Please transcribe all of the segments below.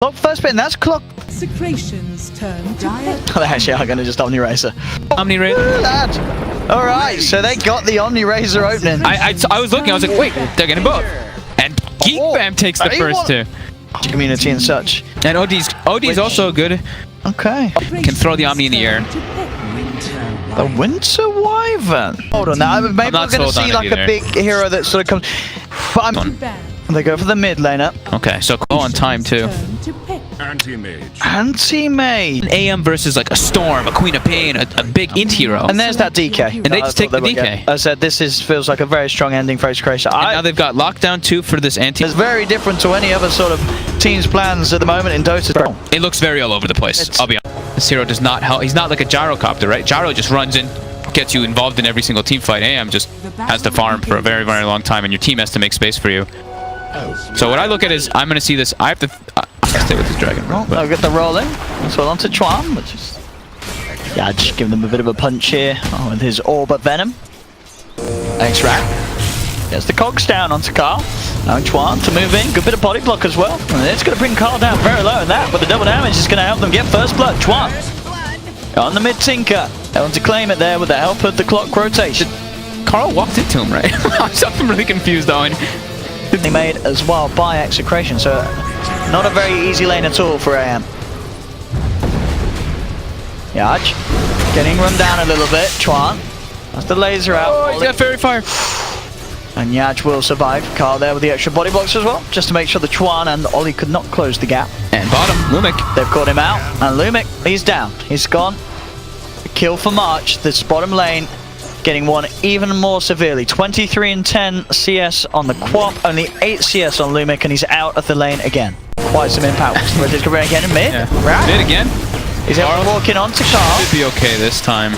Clock first bit, and that's Clock. Execration's turn to pick. They actually are going to just Omni Razor. Omni Razor. All right, so they got the Omni Razor opening. I was looking, I was like, wait, they're getting both. And Geek Fam takes the first two. Community and such. And OD's also good. Okay. Can throw the Omni in the air. The Winter Wyvern. Hold on, now maybe we're going to see like a big hero that sort of comes. They go for the mid laner. Okay, so Qual on time too. Anti-mage. Anti-mage. AM versus like a Storm, a Queen of Pain, a big int hero. And there's that DK. And they just take the DK. I said this feels like a very strong ending for Execration. And now they've got lockdown 2 for this anti. It's very different to any other sort of team's plans at the moment in Dota. It looks very all over the place. I'll be honest. This hero does not help. He's not like a gyrocopter, right? Gyro just runs in, gets you involved in every single team fight. AM just has to farm for a very, very long time, and your team has to make space for you. So what I look at is, I'm going to see this. I have to stay with this dragon. I'll get the rolling. So on to Chuan, which is... Yeah, just give them a bit of a punch here with his Orb of Venom. X-Rat. Gets the cogs down onto Carl. Now Chuan to move in. Good bit of body block as well. And it's going to bring Carl down very low, and that, with the double damage, is going to help them get first blood. Chuan on the mid-tinker. They want to claim it there with the help of the clock rotation. Carl walked into him, right? I'm really confused, Owen. Made as well by Execration, so not a very easy lane at all for AM. Yaj getting run down a little bit. Chuan, that's the laser out. Oh, he's got Fairy Fire. And Yaj will survive. Carl there with the extra body blocks as well, just to make sure the Chuan and Ollie could not close the gap. And bottom, Lumic. They've caught him out, and Lumic, he's down. He's gone. A kill for March. This bottom lane getting one even more severely. 23 and 10 CS on the Qual, only 8 CS on Lumic, and he's out of the lane again. Quite some impact. Reddish coming again in mid. Yeah. Mid again. He's walking on to Carl. Should be okay this time.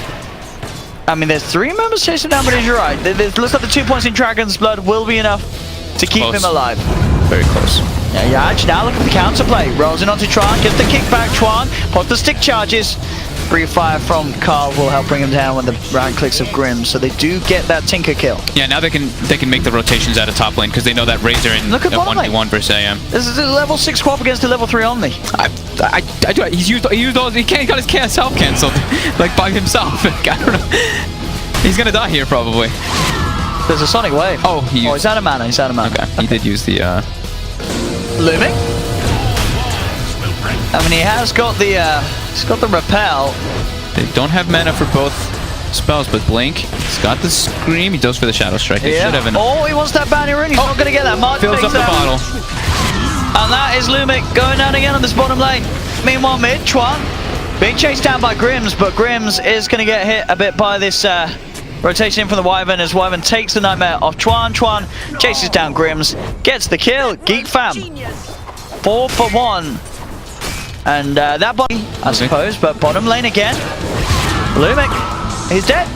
I mean, there's 3 members chasing down, but he's right. It looks like the 2 points in Dragon's Blood will be enough to keep him alive. Very close. Yeah, Yaj now look at the counterplay. Rolls in onto Chuan, gets the kickback. Chuan, pop the stick charges. Brief fire from Carl will help bring him down with the round clicks of Grim, so they do get that Tinker kill. Yeah, now they can make the rotations out of top lane because they know that Razor in 1v1 versus AM. This is a level 6 Qual against a level 3 only. I do. He got his self cancelled like by himself. I don't know. He's gonna die here probably. There's a Sonic Wave. Oh, he's out of mana. He's out of mana. Okay. He did use the Looming. I mean, he has got the he's got the repel. They don't have mana for both spells, but Blink. He's got the Scream. He goes for the Shadow Strike. He should have Oh, he wants that bounty rune. He's not going to get that. March fills up the bottle. And that is Lumic going down again on this bottom lane. Meanwhile, mid, Chuan being chased down by Grims, but Grims is going to get hit a bit by this rotation in from the Wyvern as Wyvern takes the Nightmare off Chuan. Chuan chases down Grims, gets the kill. Geek Fam 4 for 1. And that bottom, I suppose, but bottom lane again. Lumic, he's dead.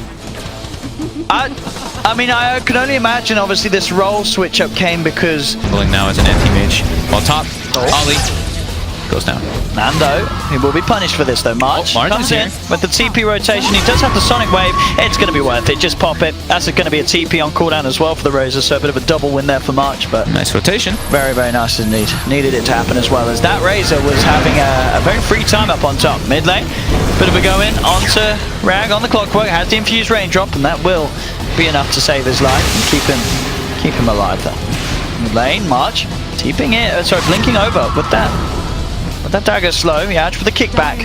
I mean, I can only imagine, obviously, this role switch up came because... Now as an anti-mage. While top, Ollie goes down. Nando, he will be punished for this though. March comes in with the TP rotation. He does have the Sonic Wave. It's going to be worth it. Just pop it. That's going to be a TP on cooldown as well for the Razor, so a bit of a double win there for March. But nice rotation. Very, very nice indeed. Needed it to happen as well, as that Razor was having a very free time up on top. Mid lane, bit of a go in onto Rag on the clockwork. Has the infused raindrop, and that will be enough to save his life and keep him alive there. Mid lane, March TPing it. Sorry, blinking over with that. But that dagger slow, Yaj with the kickback.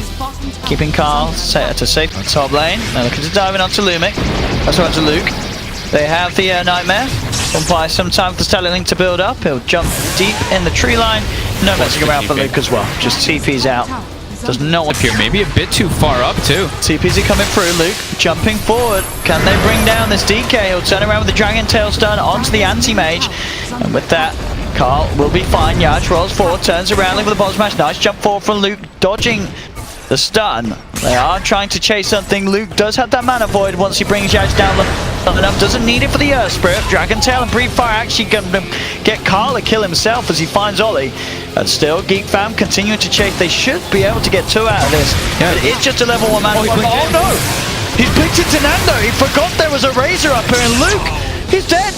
Keeping Carl to safe top lane. Now looking to dive in onto Lumic. That's right, to Luke. They have the Nightmare. Will buy some time for the Stellar Link to build up. He'll jump deep in the tree line. No messing around for Luke as well. Just TP's out. Does not want to appear. Maybe a bit too far up too. TP's are coming through. Luke jumping forward. Can they bring down this DK? He'll turn around with the Dragon Tail stun onto the Anti-Mage. And with that, Carl will be fine. Yaj rolls forward, turns around with the bottom smash. Nice jump forward from Luke, dodging the stun. They are trying to chase something. Luke does have that mana void once he brings Yaj down enough. Doesn't need it for the Earth Spirit. Dragon Tail and Brief Fire actually going to get Carl a kill himself as he finds Ollie. But still, Geek Fam continuing to chase. They should be able to get 2 out of this. Yeah. But it's just a level 1 mana. Oh no! He's blinked into Nando. He forgot there was a Razor up here, and Luke, he's dead.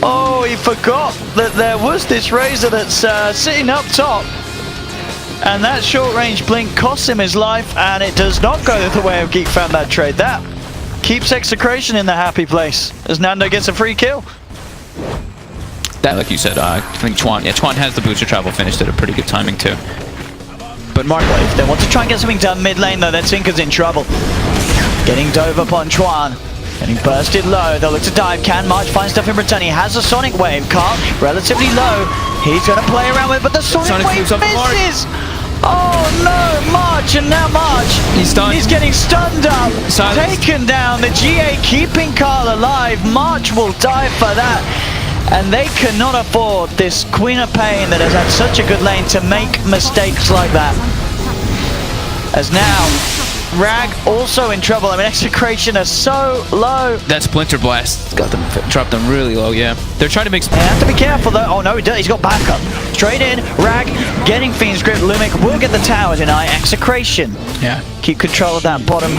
Oh, he forgot that there was this Razor that's sitting up top. And that short-range blink costs him his life, and it does not go the way of Geek found that trade. That keeps Execration in the happy place, as Nando gets a free kill. That, like you said, I think Chuan has the booster travel finished at a pretty good timing too. But Mark, if they want to try and get something done mid lane though, then Tinker's in trouble. Getting dove upon Chuan. Getting bursted low, they'll look to dive. Can March find stuff in return? He has a Sonic Wave. Carl, relatively low. He's going to play around with it, but the Sonic Wave misses! Oh no, March, and now March. He's done. He's getting stunned up. Silence. Taken down. The GA keeping Carl alive. March will die for that. And they cannot afford this Queen of Pain that has had such a good lane to make mistakes like that. As now, Rag also in trouble. I mean, Execration are so low. that Splinter Blast got them, dropped them really low, yeah. They're trying to make... They have to be careful though. Oh no, he's got backup. Straight in, Rag getting Fiend's Grip. Lumic will get the tower tonight. Execration. Yeah. Keep control of that bottom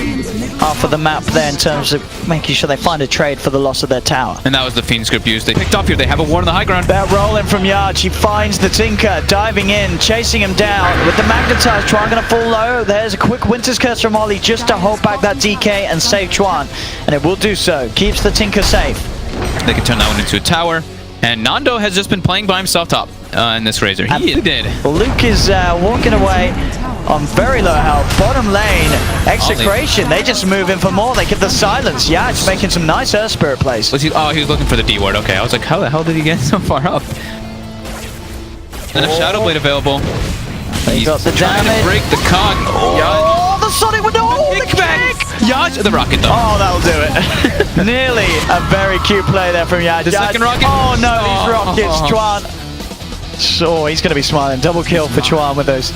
half of the map there in terms of making sure they find a trade for the loss of their tower. And that was the Fiend script used. They picked up here. They have a ward on the high ground. That rolling from Yard, she finds the Tinker, diving in, chasing him down. With the Magnetize, Chuan gonna fall low. There's a quick Winter's Curse from Ollie just to hold back that DK and save Chuan. And it will do so. Keeps the Tinker safe. They can turn that one into a tower. And Nando has just been playing by himself top in this Razor. He did. Well, Luke is walking away on very low health. Bottom lane, Execration, they just move in for more. They get the silence. Yeah, it's making some nice Earth Spirit plays. Was he? Oh, he was looking for the D ward. Okay, I was like, how the hell did he get so far up? And a Shadow Blade available. They got the trying damage. to break the cog. Oh, the Sonic with the kick! Yaj, the rocket though. Oh, that'll do it. Nearly a very cute play there from Yaj. The second rocket. Oh no, these rockets, Chuan. So he's going to be smiling. Double kill for Chuan with those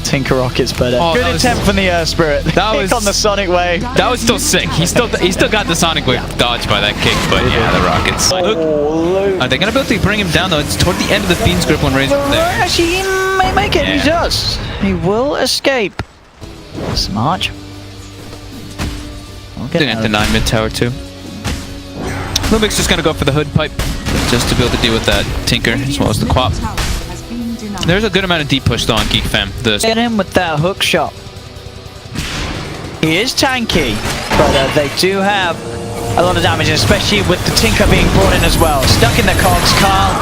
Tinker rockets, but good attempt from the Earth Spirit. That was on the Sonic Wave. That was still sick. He still got the Sonic Wave dodged by that kick, but yeah, the rockets. Luke. Are they gonna be able to bring him down though? It's toward the end of the Fiend's Grip when Razor there. Actually, he may make it. Yeah. He does. He will escape. Smart. They're gonna have to 9 mid tower too. Lumic's just gonna go for the hood pipe just to be able to deal with that Tinker as well as the Qual. There's a good amount of deep push though on Geek Fam. Get him with that hook shot. He is tanky, but they do have a lot of damage, especially with the Tinker being brought in as well. Stuck in the cogs, Carl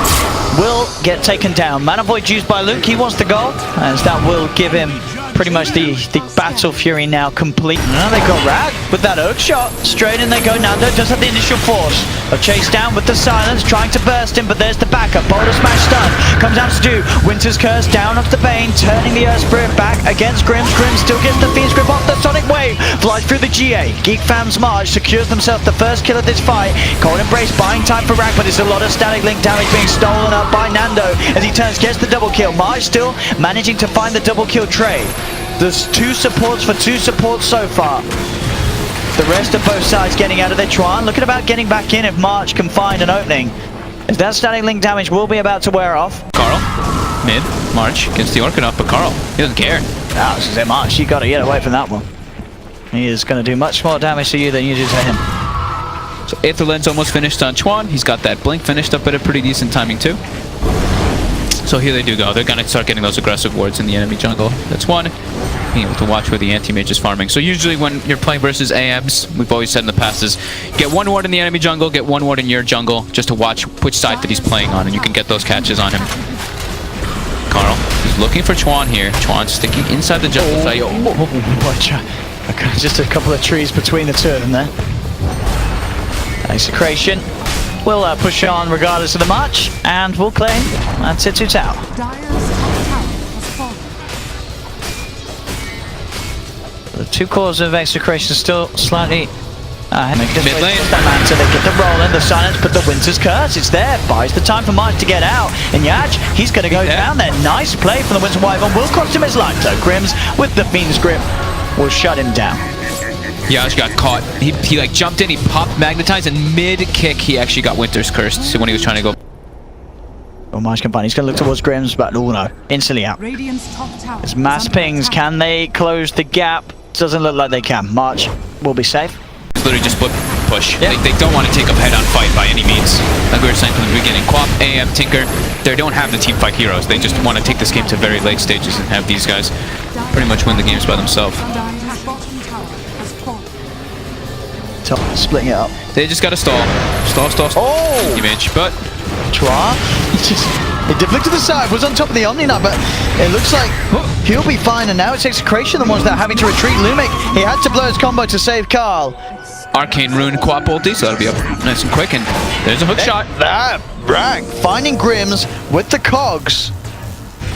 will get taken down. Mana Void used by Luke, he wants the gold, as that will give him pretty much the Battle Fury now complete. Now they got Rag with that hook shot. Straight in they go. Nando does have the initial force. A chase down with the silence, trying to burst him, but there's the backup. Boulder Smash stun. Comes down to do. Winter's Curse down onto the Bane, turning the Earth Spirit back against Grims. Grims still gets the Fiend's Grip off the Sonic Wave. Flies through the GA. Geek Fam's March secures themselves the first kill of this fight. Cold Embrace buying time for Rag, but it's a lot of static link damage being stolen up by Nando as he turns, gets the double kill. March still managing to find the double kill trade. There's 2 supports for 2 supports so far. The rest of both sides getting out of their Chuan. Looking about getting back in if March can find an opening. As that static link damage will be about to wear off. Carl, mid, March gets the Orchid up, but Carl, he doesn't care. Ah, this is it, March. You got to get away from that one. He is going to do much more damage to you than you do to him. So Aether Lens almost finished on Chuan. He's got that blink finished up at a pretty decent timing too. So here they do go. They're going to start getting those aggressive wards in the enemy jungle. That's one. Being able to watch where the anti-mage is farming. So usually when you're playing versus AMs, we've always said in the past is get 1 ward in the enemy jungle, get 1 ward in your jungle, just to watch which side that he's playing on, and you can get those catches on him. Carl is looking for Chuan here. Chuan sticking inside the jungle site. Just a couple of trees between the 2 of them there. Execration will push on regardless of the march, and will claim that's it to tower. The 2 cores of Execration still slightly mid lane. So they get the roll in, the silence, but the Winter's Curse is there. Buys the time for March to get out. And Yaj, he's going to go down there. Nice play from the Winter Wyvern. Will cost him his life though. Grims with the Fiend's Grip will shut him down. Yaj got caught. He like jumped in, he popped Magnetize, and mid-kick he actually got Winter's Curse when he was trying to go. Oh, March can find. He's going to look towards Grims, but oh no, instantly out. It's mass pings. Can they close the gap? Doesn't look like they can. March will be safe. is literally just push. Yeah. They don't want to take a head-on fight by any means. Like we were saying from the beginning, Qual, AM, Tinker, they don't have the team fight heroes. They just want to take this game to very late stages and have these guys pretty much win the games by themselves. Splitting it up. They just got to stall. Oh! Image, but Chua, he deflected to the side, was on top of the Omni Knight, but it looks like he'll be fine, and now it's Execration the ones that are having to retreat. Lumic, he had to blow his combo to save Carl. Arcane Rune Quap ulti, so that'll be up nice and quick, and there's a hook shot. Right, finding Grims with the cogs,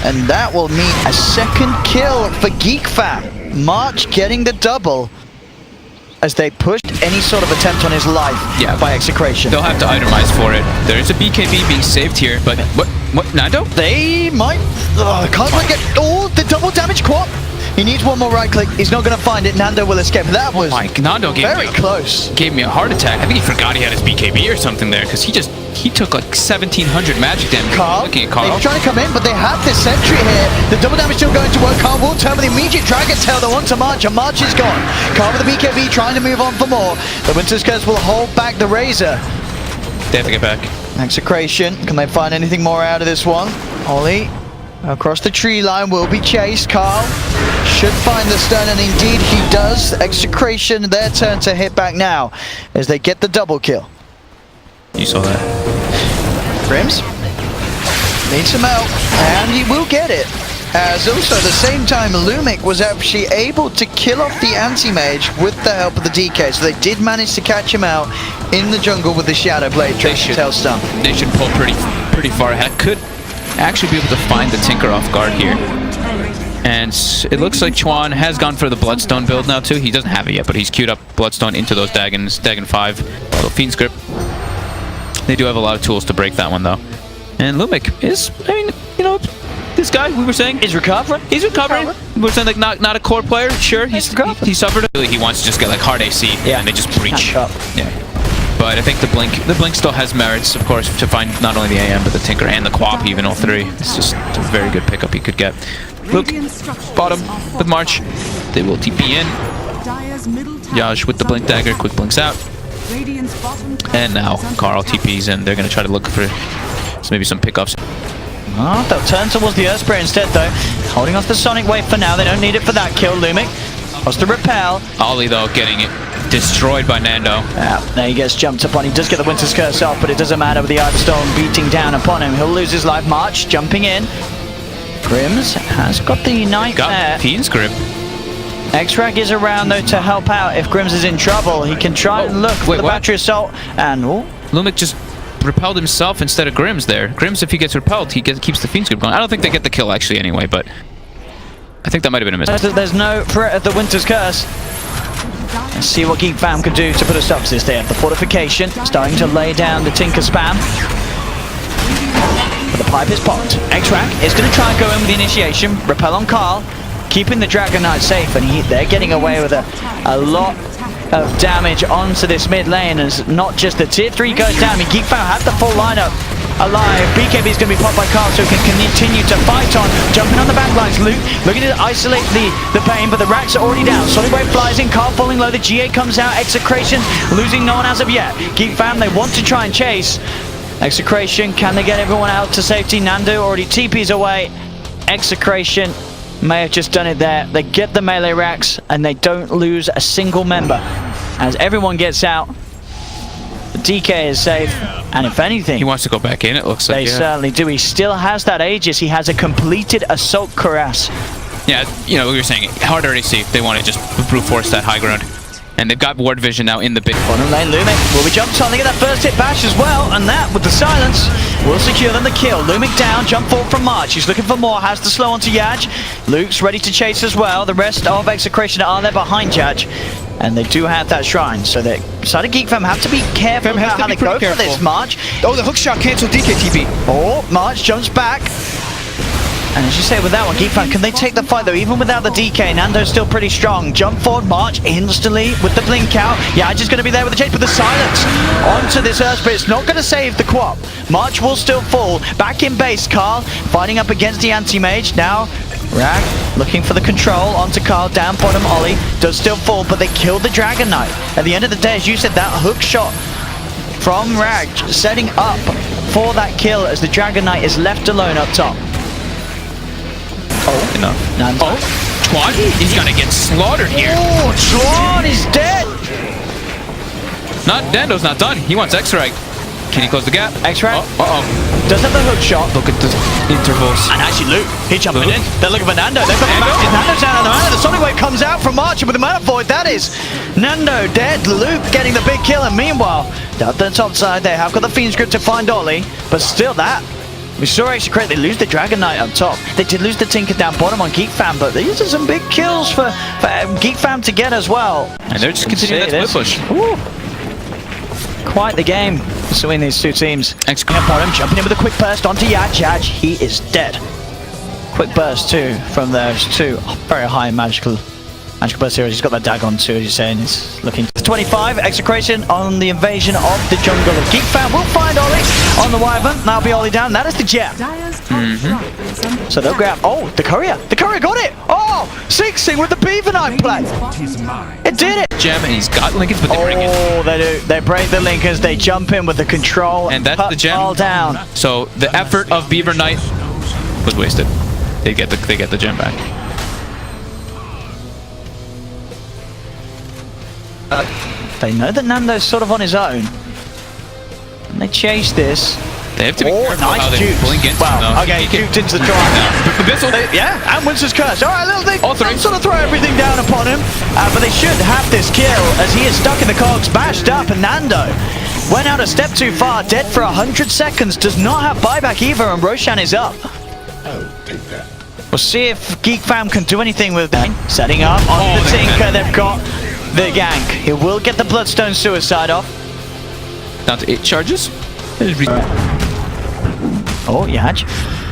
and that will mean a second kill for Geek Fam. March getting the double as they pushed any sort of attempt on his life by Execration. They'll have to itemize for it. There is a BKB being saved here, but what, Nando? They might, can't quite get, the double damage Quap. He needs one more right click. He's not going to find it. Nando will escape. That was Nando very close. Gave me a heart attack. I think he forgot he had his BKB or something there, because he took like 1700 magic damage. Carl, looking at Carl. They're trying to come in, but they have this sentry here. The double damage still going to work. Carl will turn with the immediate Dragon Tail. They want to March, and March is gone. Carl with the BKB trying to move on for more. The Winter's Curse will hold back the Razor. They have to get back. Execration, can they find anything more out of this one? Ollie across the tree line will be chased. Carl should find the stun, and indeed he does. Execration, their turn to hit back now as they get the double kill. You saw that. Grims needs some help, and he will get it. As also at the same time, Lumic was actually able to kill off the anti-mage with the help of the DK, so they did manage to catch him out in the jungle with the Shadow Blade tail stun. They should pull pretty far ahead. Could actually be able to find the Tinker off guard here. And it looks like Chuan has gone for the Bloodstone build now too. He doesn't have it yet, but he's queued up Bloodstone into those Dagons, Dagon 5, little Fiend's Grip. They do have a lot of tools to break that one though. And Lumic is, I mean, you know, this guy we were saying is recovering. He's recovering. We were saying like not a core player. Sure, he suffered. He wants to just get like hard AC, and they just breach. Yeah. But I think the blink still has merits, of course, to find not only the AM but the Tinker and the Quap, even all three. It's just a very good pickup he could get. Luke, bottom with March. They will TP in. Yaj with the blink dagger, quick blinks out. And now Carl TPs in. They're going to try to look for maybe some pickups. Oh, they'll turn towards the Earth Spirit instead, though. Holding off the Sonic Wave for now. They don't need it for that kill. Lumic wants to repel. Ollie, though, getting it destroyed by Nando. There he gets jumped upon. He does get the Winter's Curse off, but it doesn't matter with the Ironstone beating down upon him. He'll lose his life. March jumping in. Grims has got the Nightmare. Got Fiend's Grip. X-Rag is around, though, to help out. If Grims is in trouble, he can try and look for the Battery Assault. And Lumic just repelled himself instead of Grims there. Grims, if he gets repelled, he keeps the Fiend's Grip going. I don't think they get the kill, actually, anyway, but I think that might have been a mistake. There's no threat of the Winter's Curse. Let's see what Geek Fam can do to put a stop to this. They have the Fortification, starting to lay down the Tinker spam. But the pipe is popped. X-Rag is going to try and go in with the initiation. Repel on Carl, keeping the Dragon Knight safe, and they're getting away with a lot of damage onto this mid lane, as not just the tier 3 goes down. I mean, Geek Fam had the full lineup alive. BKB is going to be popped by Carl, so he can continue to fight on. Jumping on the backlines, Luke looking to isolate the pain, but the racks are already down. Solid Wave flies in, Carl falling low, the GA comes out, Execration losing no one as of yet. Geek Fam, they want to try and chase. Execration, can they get everyone out to safety? Nando already TPs away. Execration may have just done it there. They get the melee racks, and they don't lose a single member. As everyone gets out, the DK is safe, and if anything, he wants to go back in, it looks like. They certainly do. He still has that Aegis. He has a completed Assault Cuirass. Yeah, you know, we were saying, harder AC. They want to just brute force that high ground. And they've got ward vision now in the big bottom lane. Lumic will be jumped on. They get that first hit bash as well, and that, with the silence, will secure them the kill. Lumic down, jump forward from March. He's looking for more, has the slow onto Yaj. Luke's ready to chase as well. The rest of Execration are there behind Yaj, and they do have that shrine. So the side of Geek Fam have to be careful about how they go for this, March. Oh, the hook shot cancelled DK TP. Oh, March jumps back. And as you say with that one, Geek Fam, can they take the fight though? Even without the DK, Nando's still pretty strong. Jump forward, March instantly with the blink out. Yeah, just going to be there with the chase, but the silence onto this Earth Spirit. It's not going to save the Quap. March will still fall. Back in base, Carl fighting up against the anti-mage. Now Rag looking for the control onto Carl, down bottom. Ollie does still fall, but they killed the Dragon Knight. At the end of the day, as you said, that hook shot from Rag setting up for that kill as the Dragon Knight is left alone up top. Oh, Enough. Nando. Oh, Qual, he's gonna get slaughtered here. Oh, Chuan is dead. Nando's not done. He wants X-Rag. Can he close the gap? X-Rag Uh-oh. does have the hook shot. Look at the intervals. And actually Luke, he's jumping Luke. in. They're looking for Nando. They've got Nando's down on the mana. The Sonic Wave comes out from Archer with the mana void. That is Nando dead. Luke getting the big kill. And meanwhile, down the top side, they have got the Fiend's Grip to find Ollie. But still that. We saw Execration, they lose the Dragon Knight up top. They did lose the Tinker down bottom on Geek Fam, but these are some big kills for Geek Fam to get as well. And they're just continuing that split push. Ooh. Quite the game between these two teams. Execration. Bottom, jumping in with a quick burst onto Yaj. Yaj, he is dead. Quick burst too from those two very high magical burst heroes. He's got that Dagon too, as you're saying. He's looking 25. Execration on the invasion of the jungle of Geek Fam. Will find Ollie on the Wyvern. That'll be Ollie down. That is the gem. So they'll grab. Oh, the courier. The courier got it. Oh, Sixing with the Beaver Knight play. It did it. Gem, and he's got Lincolns, but they bring it. Oh, they do. They break the Linkers. They jump in with the control. And that's the gem. All down. So the effort of Beaver Knight was wasted. They get the gem back. They know that Nando's sort of on his own. And they chase this. They have to be careful nice how they jukes. blink into Wow, him, though. okay, He can- juked into the triangle. Abyssal. Yeah, and Winston's Curse. All right, they All three. sort of throw everything down upon him. But they should have this kill as he is stuck in the cogs, bashed up, and Nando went out a step too far, dead for 100 seconds, does not have buyback either, and Roshan is up. We'll see if Geek Fam can do anything with that. Setting up on the Tinker, they've got the gank. He will get the Bloodstone Suicide off. Down to 8 charges. Oh, Yaj.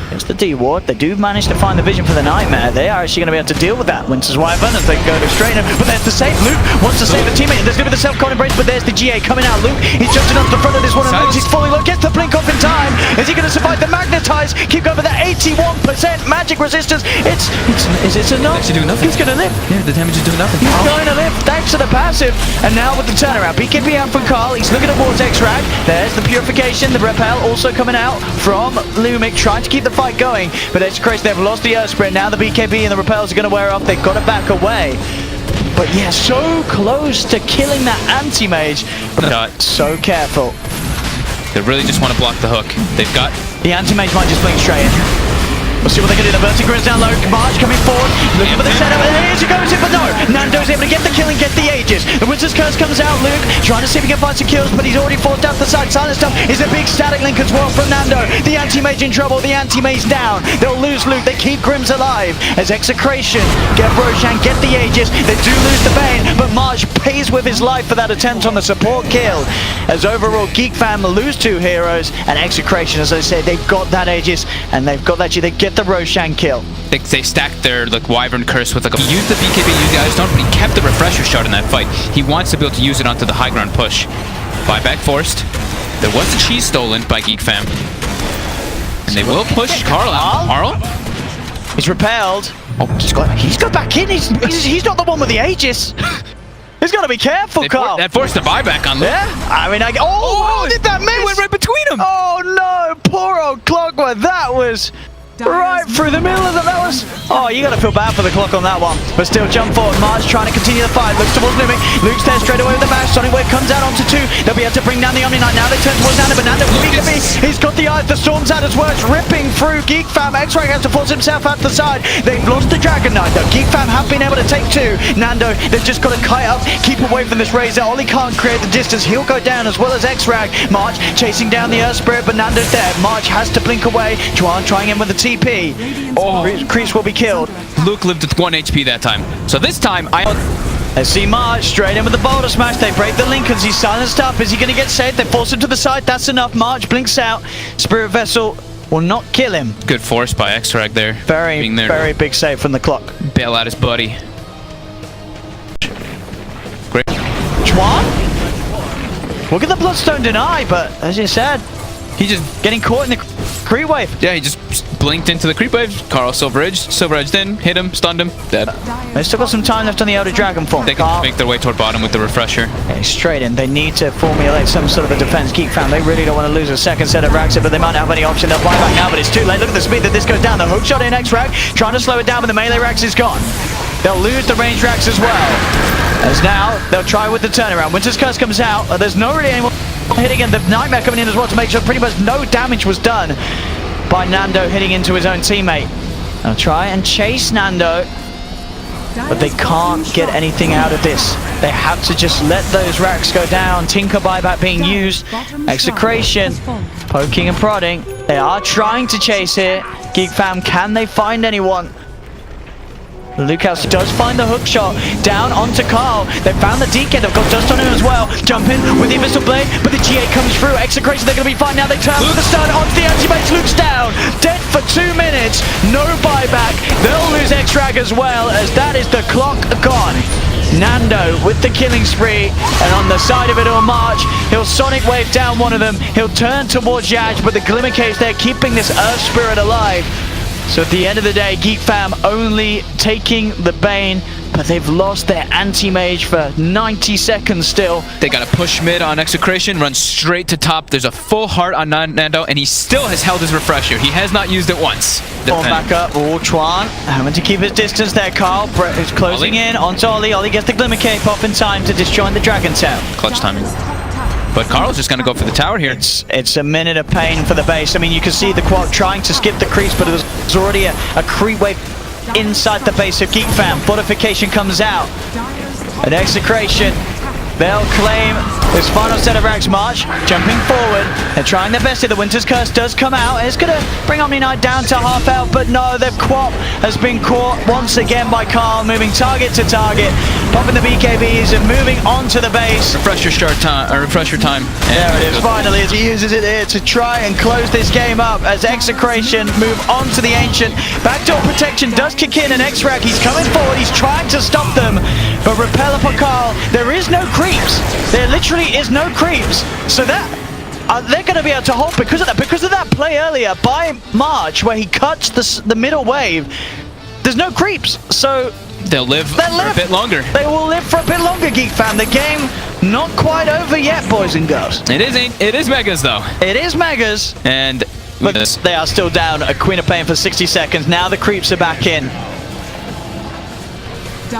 There's the D-Ward. They do manage to find the vision for the Nightmare. They are actually going to be able to deal with that. Winter's Wyvern as they go to straighten him. But there's the save. Luke wants to save the teammate. There's going to be the self-con embrace, but there's the GA coming out. Luke, he's jumping onto the front of this one and he's falling low. Gets the blink off in time. Is he going to survive the magnetize? Keep going for that 81% magic resistance. It's enough. Actually doing nothing. He's going to live. Yeah, the damage is doing nothing. He's going to live thanks to the passive. And now with the turnaround, BKB out from Carl. He's looking towards X-Rag. There's the purification. The repel also coming out from Lumic, trying to keep the fight going. But Execration, they've lost the Earth Sprint. Now the BKB and the repels are going to wear off. They've got to back away. But yeah, so close to killing that anti-mage. But so careful. They really just want to block the hook. They've got... The anti-mage might just blink straight in. We'll see what they can do. The Vertigo is down low. March coming forward. Looking for the setup. And here's he goes in, but no. Nando's able to get the kill and get the Aegis. The Wizard's Curse comes out. Luke trying to see if he can find some kills, but he's already forced out the side. Silent Stuff is a big static link as well from Nando. The anti-mage in trouble. The anti-mage down. They'll lose Luke. They keep Grims alive as Execration get Roshan, get the Aegis. They do lose the Bane, but March pays with his life for that attempt on the support kill. As overall, Geek Fam lose 2 heroes, and Execration, as I say, they've got that Aegis, and they've got that. They get the Roshan kill. They stacked their like Wyvern Curse with like a... He used the BKB, you guys don't, but he kept the Refresher shot in that fight. He wants to be able to use it onto the high ground push. Buyback forced. There was a cheese stolen by Geek Fam. And they will push Carl out. Carl? He's repelled. Oh, he's got back in. He's not the one with the Aegis. He's got to be careful, Carl. That forced the buyback on Luke. Yeah? I mean, how did that miss? It went right between them. Oh no, poor old Clockwork. That was right through the middle of them. That was... Oh, you got to feel bad for the clock on that one. But still, jump forward. March trying to continue the fight. Looks towards Lumic. Luke's there straight away with the bash. Sonic Wave comes out onto 2. They'll be able to bring down the Omni Knight. Now they turn towards Nando, but Nando from BKB. He's got the eye of the Storm's out as well. It's ripping through Geek Fam. X-Ray has to force himself out the side. They've lost the Dragon Knight, though. Geek Fam have been able to take 2. Nando, they've just got to kite up, keep away from this Razor. Ollie can't create the distance. He'll go down as well as X-Rag. March chasing down the Earth Spirit, but Nando's there. March has to blink away. Juan trying in with the TP. Kreese will be killed. Luke lived with 1 HP that time. So this time, Let's see March straight in with the Boulder Smash. They break the Lincolns. He's silenced up. Is he going to get saved? They force him to the side. That's enough. March blinks out. Spirit Vessel will not kill him. good force by X-Rag there. Very big save from the clock. Bail out his buddy. Great. Juan? We'll get the Bloodstone deny, but as you said, He just getting caught in the... Creep wave. Yeah, he just blinked into the creep wave. Carl Silver Edged in, hit him, stunned him, dead. They've still got some time left on the Elder Dragon form. They can make their way toward bottom with the refresher. Okay, straight in. They need to formulate some sort of a defense. Geek fam, they really don't want to lose a second set of racks here, but they might not have any option. They'll buy back now, but it's too late. Look at the speed that this goes down. The hook shot in X rack, trying to slow it down, but the melee racks is gone. They'll lose the range racks as well. As now, they'll try with the turnaround. Winter's Curse comes out. There's no really anyone hitting, and the Nightmare coming in as well to make sure pretty much no damage was done by Nando hitting into his own teammate. They'll try and chase Nando, but they can't get anything out of this. They have to just let those racks go down. Tinker buyback being used. Execration poking and prodding. They are trying to chase here. Geek fam, can they find anyone? Lucas does find the hook shot down onto Carl. They found the DK, they've got dust on him as well. Jump in with the Abyssal Blade, but the G8 comes through. Execration, they're going to be fine now. They turn with the stun onto the anti-base. Luke's down, dead for 2 minutes. No buyback. They'll lose X-Rag as well, as that is the clock gone. Nando with the killing spree, and on the side of it all, March, he'll Sonic Wave down one of them. He'll turn towards Yaj, but the Glimmer Cage there keeping this Earth Spirit alive. So at the end of the day, Geek fam only taking the Bane, but they've lost their anti-mage for 90 seconds still. They got to push mid on Execration, run straight to top. There's a full heart on Nando, and he still has held his refresher. He has not used it once. Fall back up, Chuan having to keep his distance there. Carl is closing in onto Ollie. Ollie gets the Glimmer Cape off in time to disjoin the Dragon Tail. Clutch timing. But Carl's just going to go for the tower here. It's a minute of pain for the base. I mean, you can see the Qual trying to skip the creeps, but it was already a creep wave inside the base of Geek fam. Fortification comes out. An Execration. They'll claim this final set of racks. March jumping forward. They're trying their best here. The Winter's Curse does come out. It's going to bring Omni Knight down to half health, but no, the Qual has been caught once again by Carl, moving target to target, popping the BKBs and moving on to the base. Refresher time. There it is, finally, as he uses it here to try and close this game up as Execration move on to the Ancient. Backdoor protection does kick in, and X-Rack, he's coming forward, he's trying to stop them, but repel upon Carl. There is no creeps. There literally is no creeps. So that they're going to be able to hold because of that play earlier by March where he cuts the middle wave. There's no creeps, so they'll live for a bit longer. They will live for a bit longer, Geek fam. The game not quite over yet, boys and girls. It is Megas though. It is Megas, and but they are still down a Queen of Pain for 60 seconds. Now the creeps are back in.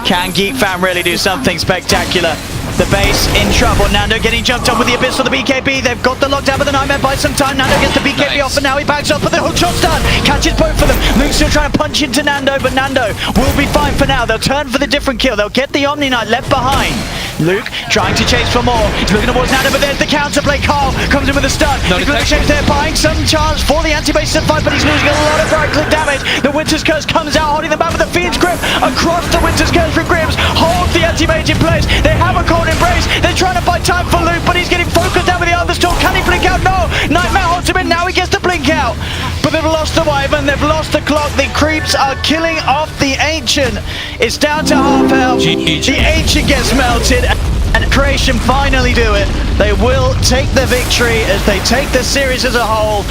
Can Geek fam really do something spectacular? The base in trouble. Nando getting jumped on with the Abyss for the BKB. They've got the lockdown, but the Nightmare buys some time. Nando gets the BKB off, and now he backs up, but the hook shot's done. Catches both of them. Luke's still trying to punch into Nando, but Nando will be fine for now. They'll turn for the different kill. They'll get the Omni Knight left behind. Luke trying to chase for more. He's looking towards Nando, but there's the counterplay. Carl comes in with a stun. The Glimmer Cape there, buying some chance for the anti-base to fight, but he's losing a lot of right-click damage. The Winter's Curse comes out, holding them back with the Fiend's Grip across the Winter's Curse from Grims. Holds the anti-mage in place. They have a cold embrace. They're trying to buy time for Luke, but he's getting focused down with the Thunderstorm. Can he blink out? No! Nightmare holds him in. Now he gets the blink out. But they've lost the Wyvern. They've lost the clock. The creeps are killing off the Ancient. It's down to half health. The Ancient gets melted. And Creation finally do it. They will take the victory as they take the series as a whole.